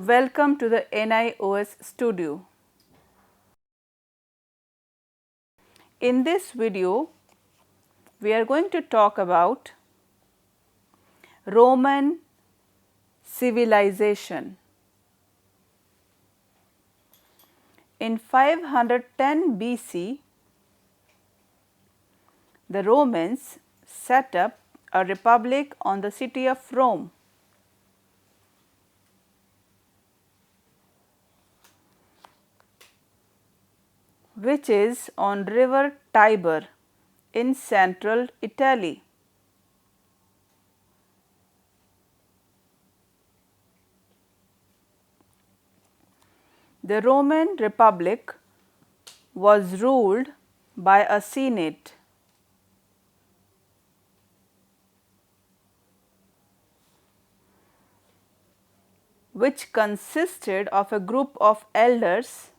Welcome to the NIOS studio. In this video, we are going to talk about Roman civilization. In 510 BC, the Romans set up a republic on the city of Rome. Which is on river Tiber in central Italy. The Roman Republic was ruled by a senate. Which consisted of a group of elders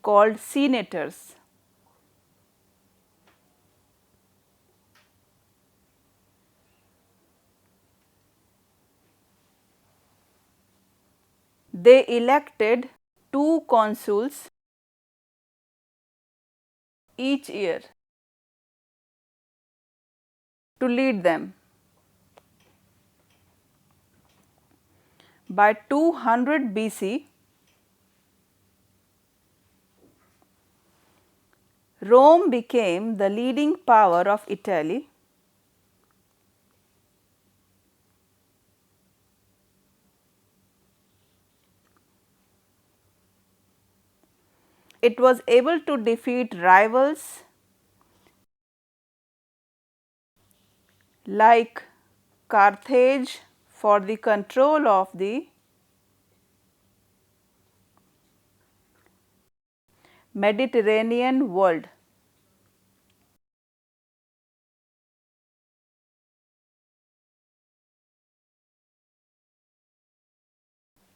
called senators. They elected 2 consuls each year to lead them. By 200 BC, Rome became the leading power of Italy. It was able to defeat rivals like Carthage for the control of the Mediterranean world.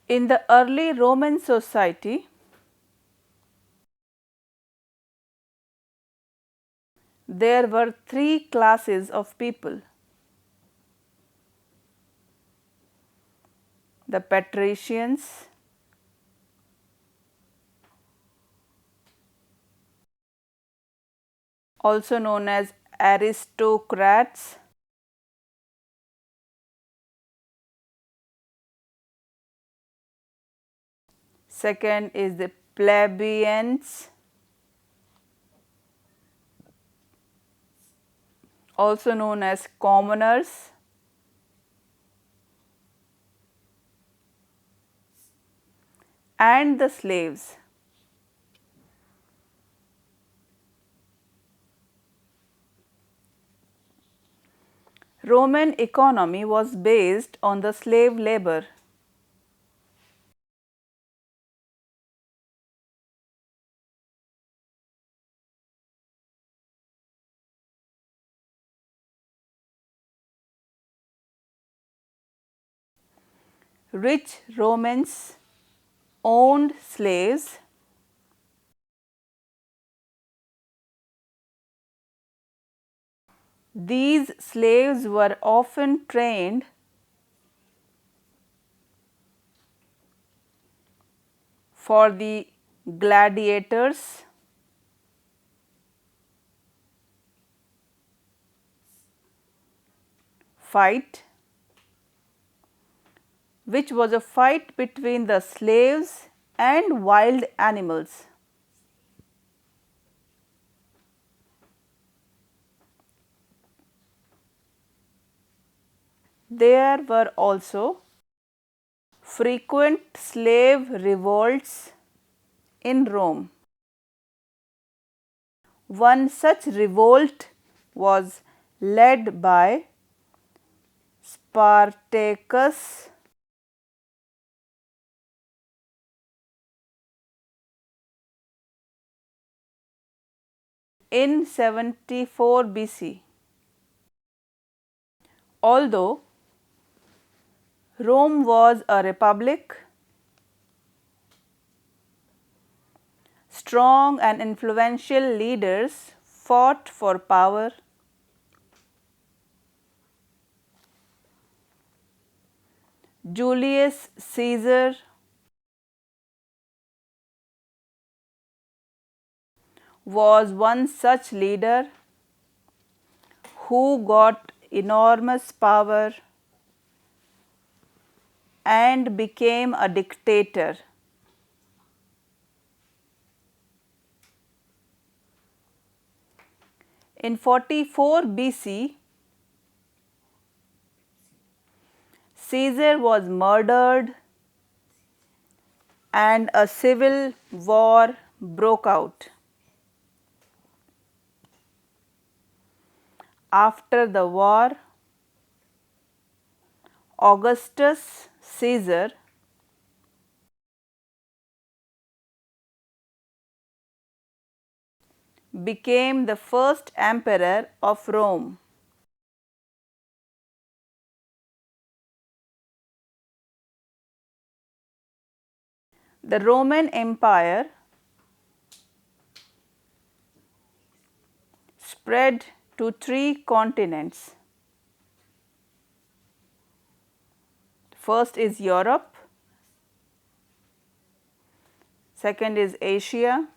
In the early Roman society, there were 3 classes of people: the patricians, also known as aristocrats, second is the plebeians, also known as commoners, and the slaves. Roman economy was based on the slave labor. Rich Romans owned slaves. These slaves were often trained for the gladiators, fight, which was a fight between the slaves and wild animals. There were also frequent slave revolts in Rome. One such revolt was led by Spartacus in 74 BC. Although Rome was a republic, strong and influential leaders fought for power. Julius Caesar was one such leader who got enormous power and became a dictator. In 44 BC, Caesar was murdered and a civil war broke out. After the war, Augustus Caesar became the first emperor of Rome. The Roman Empire spread to 3 continents. First is Europe, second is Asia,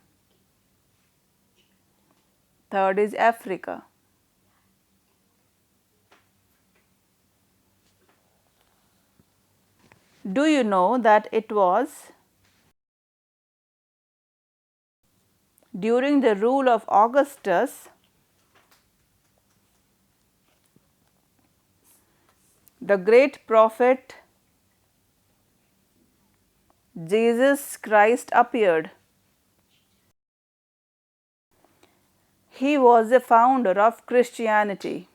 third is Africa. Do you know that it was during the rule of Augustus the great prophet Jesus Christ appeared? He was the founder of Christianity.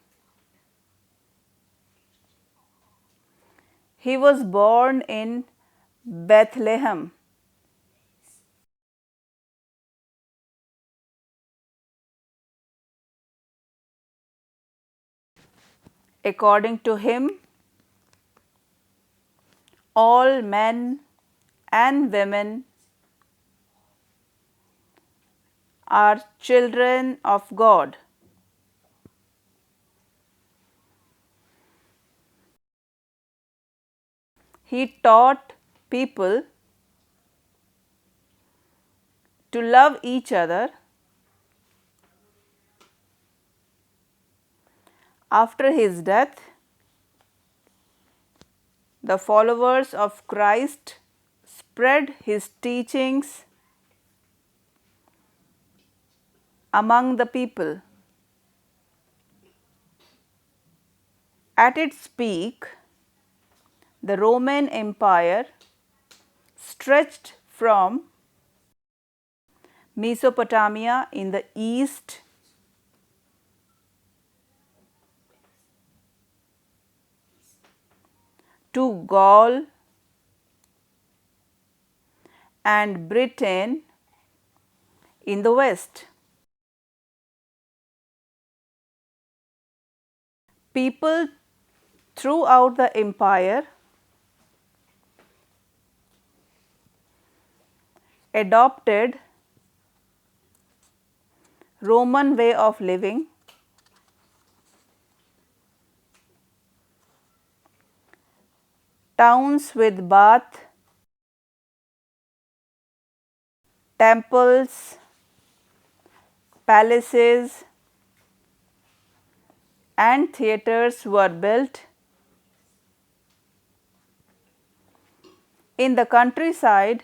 He was born in Bethlehem. According to him, all men and women are children of God. He taught people to love each other. After his death, the followers of Christ spread his teachings among the people. At its peak, the Roman Empire stretched from Mesopotamia in the east to Gaul and Britain in the west. People throughout the empire adopted Roman way of living. Towns with bath, temples, palaces, and theatres were built. In the countryside,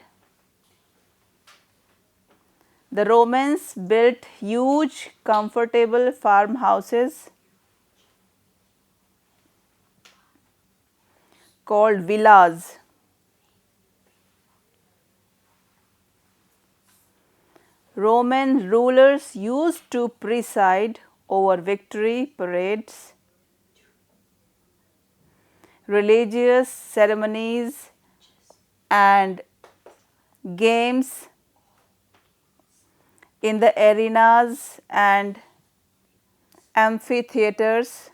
the Romans built huge, comfortable farmhouses called villas. Roman rulers used to preside over victory parades, religious ceremonies, and games in the arenas and amphitheatres.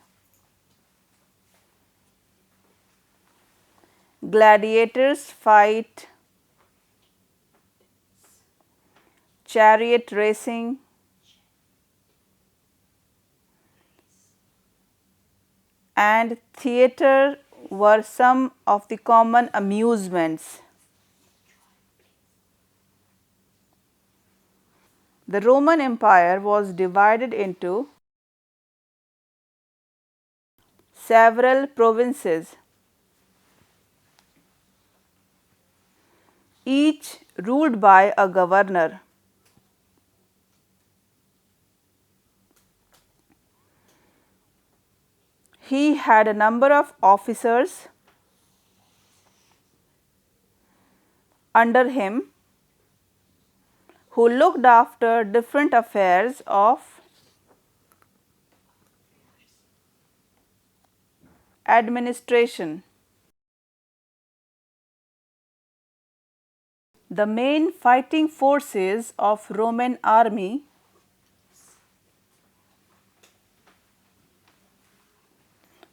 Gladiators fight, chariot racing, and theatre were some of the common amusements. The Roman Empire was divided into several provinces, each ruled by a governor. He had a number of officers under him who looked after different affairs of administration. The main fighting forces of Roman army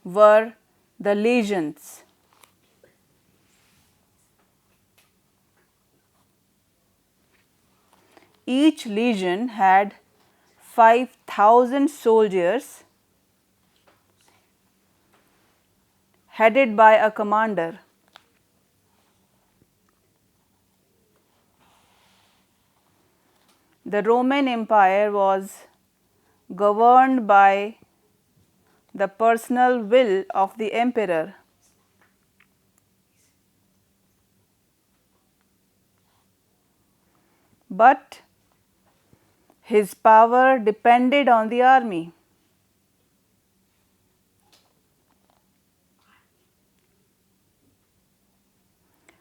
were the legions. Each legion had 5,000 soldiers headed by a commander. The Roman Empire was governed by the personal will of the emperor. But his power depended on the army.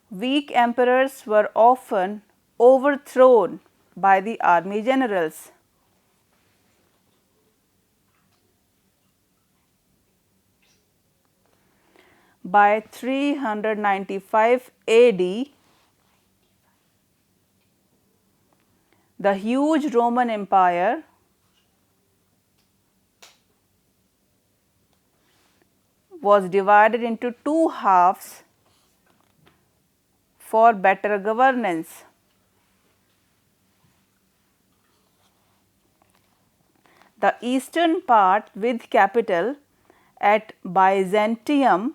Weak emperors were often overthrown by the army generals. By 395 AD, the huge Roman Empire was divided into two halves for better governance. The eastern part, with capital at Byzantium,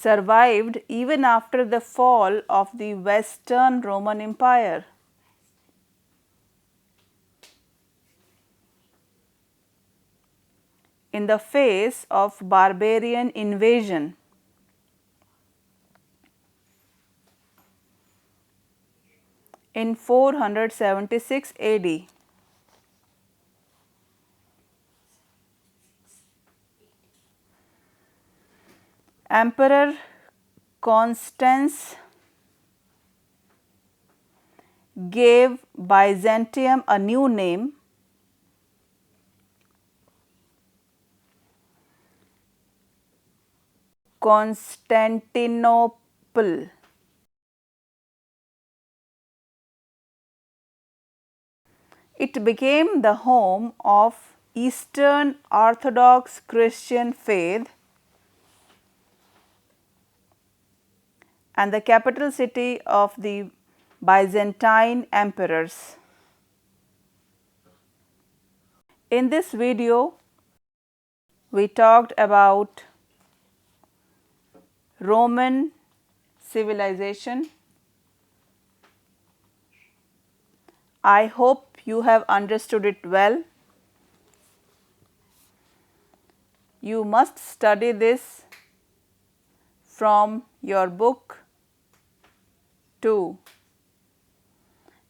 survived even after the fall of the Western Roman Empire. In the face of barbarian invasion. In 476 AD, Emperor Constans gave Byzantium a new name, Constantinople. It became the home of Eastern Orthodox Christian faith and the capital city of the Byzantine emperors. In this video, we talked about Roman civilization. I hope you have understood it well. You must study this from your book too.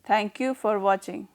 Thank you for watching.